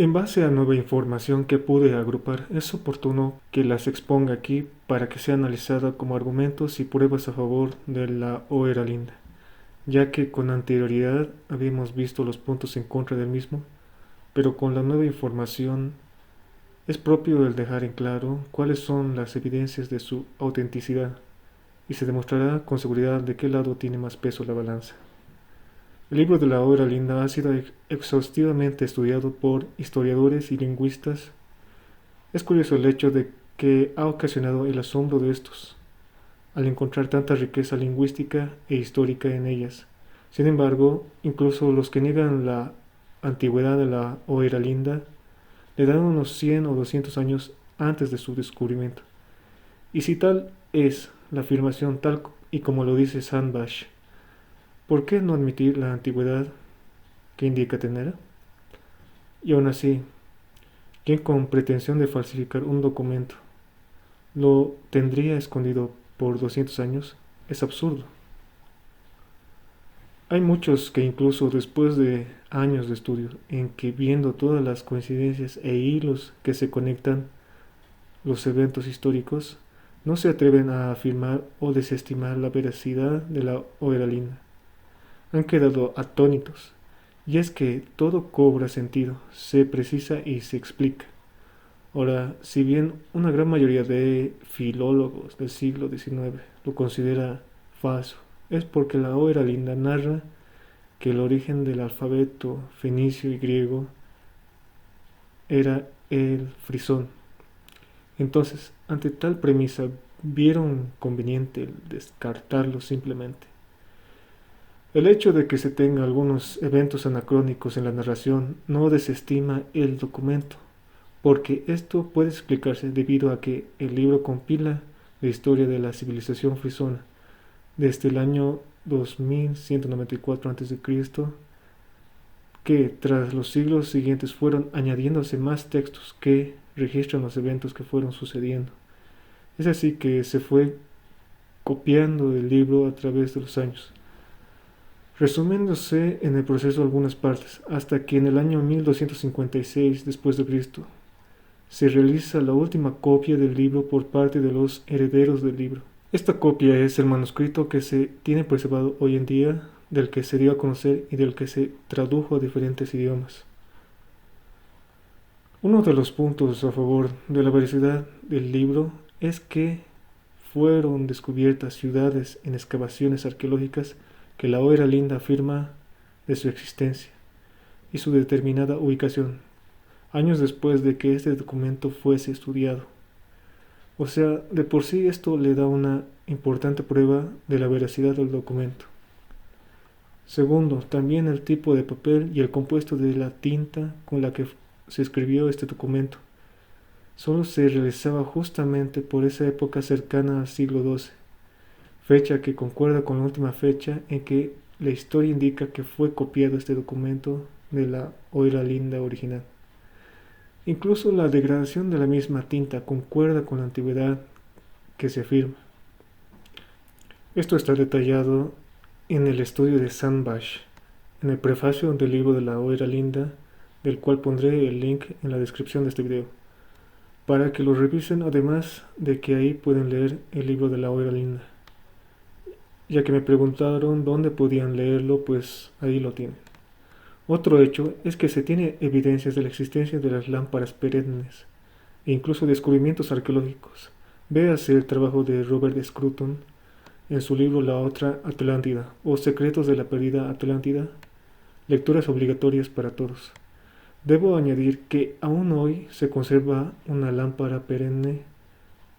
En base a nueva información que pude agrupar, es oportuno que las exponga aquí para que sea analizada como argumentos y pruebas a favor de la O era linda, ya que con anterioridad habíamos visto los puntos en contra del mismo, pero con la nueva información es propio el dejar en claro cuáles son las evidencias de su autenticidad, y se demostrará con seguridad de qué lado tiene más peso la balanza. El libro de la obra linda ha sido exhaustivamente estudiado por historiadores y lingüistas. Es curioso el hecho de que ha ocasionado el asombro de estos, al encontrar tanta riqueza lingüística e histórica en ellas. Sin embargo, incluso los que niegan la antigüedad de la Oera Linda le dan unos 100 o 200 años antes de su descubrimiento. Y si tal es la afirmación tal y como lo dice Sandbach, ¿por qué no admitir la antigüedad que indica tener? Y aún así, ¿quién con pretensión de falsificar un documento lo tendría escondido por 200 años? Es absurdo. Hay muchos que incluso después de años de estudio, en que viendo todas las coincidencias e hilos que se conectan los eventos históricos, no se atreven a afirmar o desestimar la veracidad de la Oeralina. Han quedado atónitos, y es que todo cobra sentido, se precisa y se explica. Ahora, si bien una gran mayoría de filólogos del siglo XIX lo considera falso, es porque la Obra Linda narra que el origen del alfabeto fenicio y griego era el frisón. Entonces, ante tal premisa, vieron conveniente el descartarlo simplemente. El hecho de que se tenga algunos eventos anacrónicos en la narración no desestima el documento, porque esto puede explicarse debido a que el libro compila la historia de la civilización frisona desde el año 2194 a.C., que tras los siglos siguientes fueron añadiéndose más textos que registran los eventos que fueron sucediendo. Es así que se fue copiando el libro a través de los años, resumiéndose en el proceso algunas partes, hasta que en el año 1256 después de Cristo se realiza la última copia del libro por parte de los herederos del libro. Esta copia es el manuscrito que se tiene preservado hoy en día, del que se dio a conocer y del que se tradujo a diferentes idiomas. Uno de los puntos a favor de la veracidad del libro es que fueron descubiertas ciudades en excavaciones arqueológicas que la Oera Linda afirma de su existencia y su determinada ubicación, años después de que este documento fuese estudiado. O sea, de por sí esto le da una importante prueba de la veracidad del documento. Segundo, también el tipo de papel y el compuesto de la tinta con la que se escribió este documento solo se realizaba justamente por esa época cercana al siglo XII, fecha que concuerda con la última fecha en que la historia indica que fue copiado este documento de la Oera Linda original. Incluso la degradación de la misma tinta concuerda con la antigüedad que se afirma. Esto está detallado en el estudio de Sandbach, en el prefacio del libro de la Oera Linda, del cual pondré el link en la descripción de este video, para que lo revisen, además de que ahí pueden leer el libro de la Oera Linda. Ya que me preguntaron dónde podían leerlo, pues ahí lo tienen. Otro hecho es que se tiene evidencias de la existencia de las lámparas perennes e incluso descubrimientos arqueológicos. Véase el trabajo de Robert Scruton en su libro La otra Atlántida o Secretos de la perdida Atlántida, lecturas obligatorias para todos. Debo añadir que aún hoy se conserva una lámpara perenne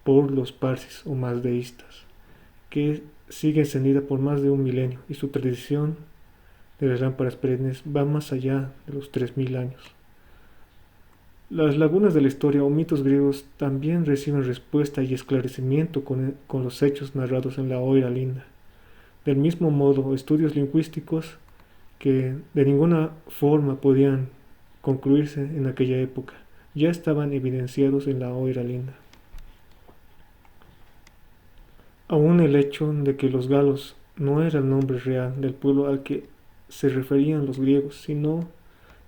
por los parsis o mazdeístas, que sigue encendida por más de un milenio, y su tradición de las lámparas perennes va más allá de los 3000 años. Las lagunas de la historia o mitos griegos también reciben respuesta y esclarecimiento con los hechos narrados en la Oera Linda. Del mismo modo, estudios lingüísticos que de ninguna forma podían concluirse en aquella época ya estaban evidenciados en la Oera Linda. Aún el hecho de que los galos no era el nombre real del pueblo al que se referían los griegos, sino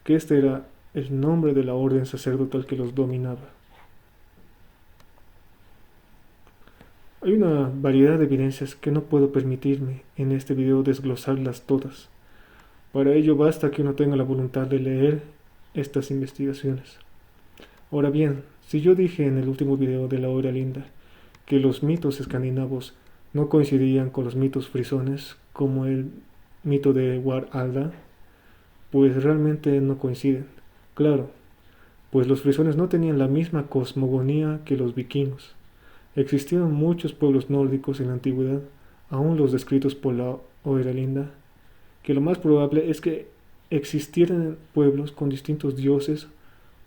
que este era el nombre de la orden sacerdotal que los dominaba. Hay una variedad de evidencias que no puedo permitirme en este video desglosarlas todas. Para ello basta que uno tenga la voluntad de leer estas investigaciones. Ahora bien, si yo dije en el último video de la hora linda que los mitos escandinavos no coincidían con los mitos frisones, como el mito de War-Alda, pues realmente no coinciden. Claro, pues los frisones no tenían la misma cosmogonía que los vikingos. Existieron muchos pueblos nórdicos en la antigüedad, aún los descritos por la Hoera Linda, que lo más probable es que existieran pueblos con distintos dioses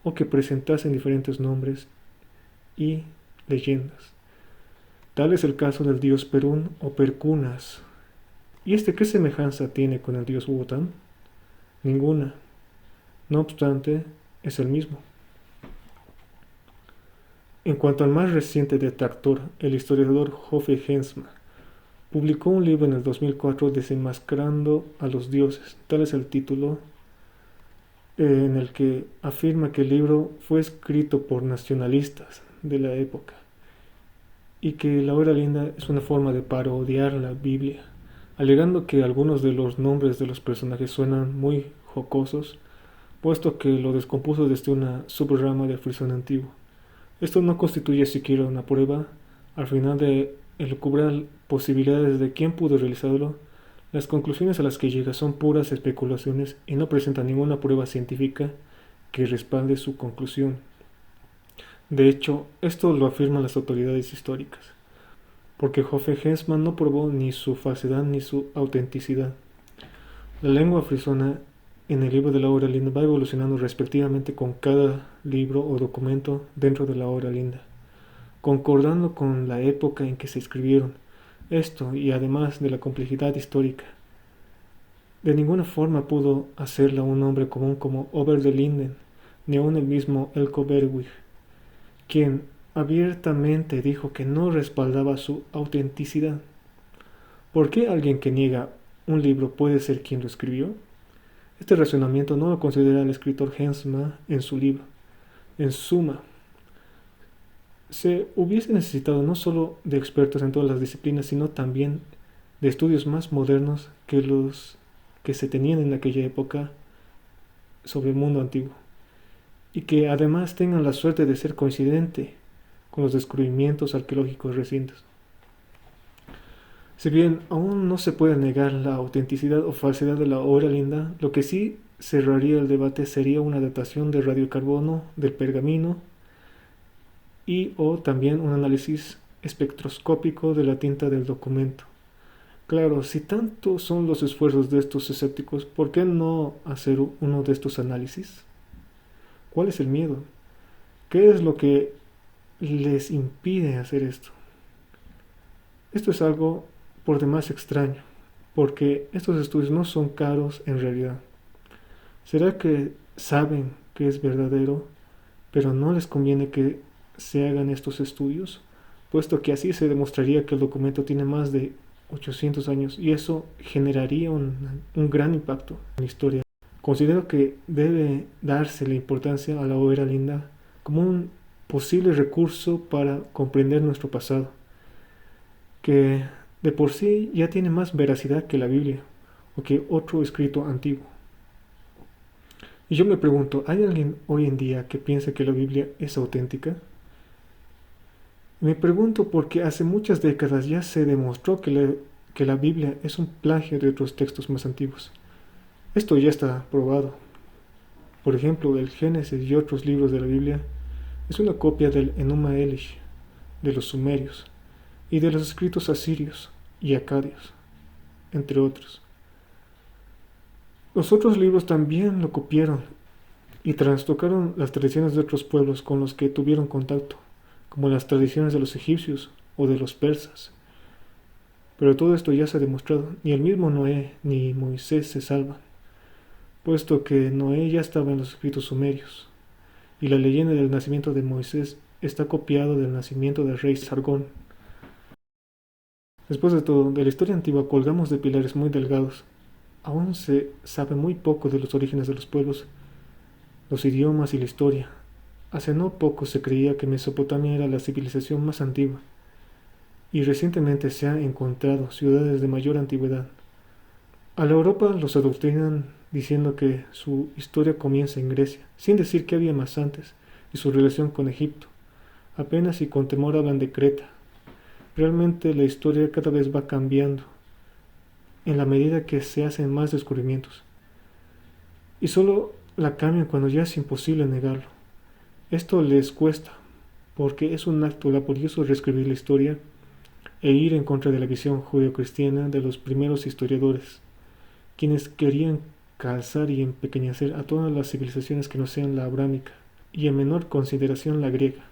o que presentasen diferentes nombres y leyendas. Tal es el caso del dios Perún o Perkunas. ¿Y este qué semejanza tiene con el dios Wotan? Ninguna. No obstante, es el mismo. En cuanto al más reciente detractor, el historiador Hoffe Hensma publicó un libro en el 2004 desenmascarando a los dioses, tal es el título, en el que afirma que el libro fue escrito por nacionalistas de la época y que la Hora Linda es una forma de parodiar la Biblia, alegando que algunos de los nombres de los personajes suenan muy jocosos, puesto que lo descompuso desde una subrama del frisón antiguo. Esto no constituye siquiera una prueba. Al final de elucubrar posibilidades de quién pudo realizarlo, las conclusiones a las que llega son puras especulaciones y no presentan ninguna prueba científica que respalde su conclusión. De hecho, esto lo afirman las autoridades históricas, porque Hoffe Hensma no probó ni su falsedad ni su autenticidad. La lengua frisona en el libro de la Hora Linda va evolucionando respectivamente con cada libro o documento dentro de la Hora Linda, concordando con la época en que se escribieron. Esto, y además de la complejidad histórica, de ninguna forma pudo hacerla un hombre común como Ober de Linden, ni aun el mismo Elko Bergwig, quien abiertamente dijo que no respaldaba su autenticidad. ¿Por qué alguien que niega un libro puede ser quien lo escribió? Este razonamiento no lo considera el escritor Hensma en su libro. En suma, se hubiese necesitado no solo de expertos en todas las disciplinas, sino también de estudios más modernos que los que se tenían en aquella época sobre el mundo antiguo, y que además tengan la suerte de ser coincidente con los descubrimientos arqueológicos recientes. Si bien aún no se puede negar la autenticidad o falsedad de la Hora Linda, lo que sí cerraría el debate sería una datación de radiocarbono del pergamino y o también un análisis espectroscópico de la tinta del documento. Claro, si tanto son los esfuerzos de estos escépticos, ¿por qué no hacer uno de estos análisis? ¿Cuál es el miedo? ¿Qué es lo que les impide hacer esto? Esto es algo por demás extraño, porque estos estudios no son caros en realidad. ¿Será que saben que es verdadero, pero no les conviene que se hagan estos estudios? Puesto que así se demostraría que el documento tiene más de 800 años y eso generaría un gran impacto en la historia. Considero que debe darse la importancia a la Hora Linda como un posible recurso para comprender nuestro pasado, que de por sí ya tiene más veracidad que la Biblia o que otro escrito antiguo. Y yo me pregunto, ¿hay alguien hoy en día que piense que la Biblia es auténtica? Me pregunto porque hace muchas décadas ya se demostró que la Biblia es un plagio de otros textos más antiguos. Esto ya está probado. Por ejemplo, el Génesis y otros libros de la Biblia es una copia del Enuma Elish, de los sumerios, y de los escritos asirios y acadios, entre otros. Los otros libros también lo copiaron y trastocaron las tradiciones de otros pueblos con los que tuvieron contacto, como las tradiciones de los egipcios o de los persas. Pero todo esto ya se ha demostrado, ni el mismo Noé ni Moisés se salvan, puesto que Noé ya estaba en los escritos sumerios, y la leyenda del nacimiento de Moisés está copiado del nacimiento del rey Sargón. Después de todo, de la historia antigua colgamos de pilares muy delgados. Aún se sabe muy poco de los orígenes de los pueblos, los idiomas y la historia. Hace no poco se creía que Mesopotamia era la civilización más antigua, y recientemente se han encontrado ciudades de mayor antigüedad. A la Europa los adoctrinan diciendo que su historia comienza en Grecia, sin decir que había más antes, y su relación con Egipto. Apenas y con temor hablan de Creta. Realmente la historia cada vez va cambiando, en la medida que se hacen más descubrimientos. Y solo la cambian cuando ya es imposible negarlo. Esto les cuesta, porque es un acto laborioso reescribir la historia e ir en contra de la visión judeocristiana de los primeros historiadores, quienes querían calzar y empequeñecer a todas las civilizaciones que no sean la abrámica, y en menor consideración la griega.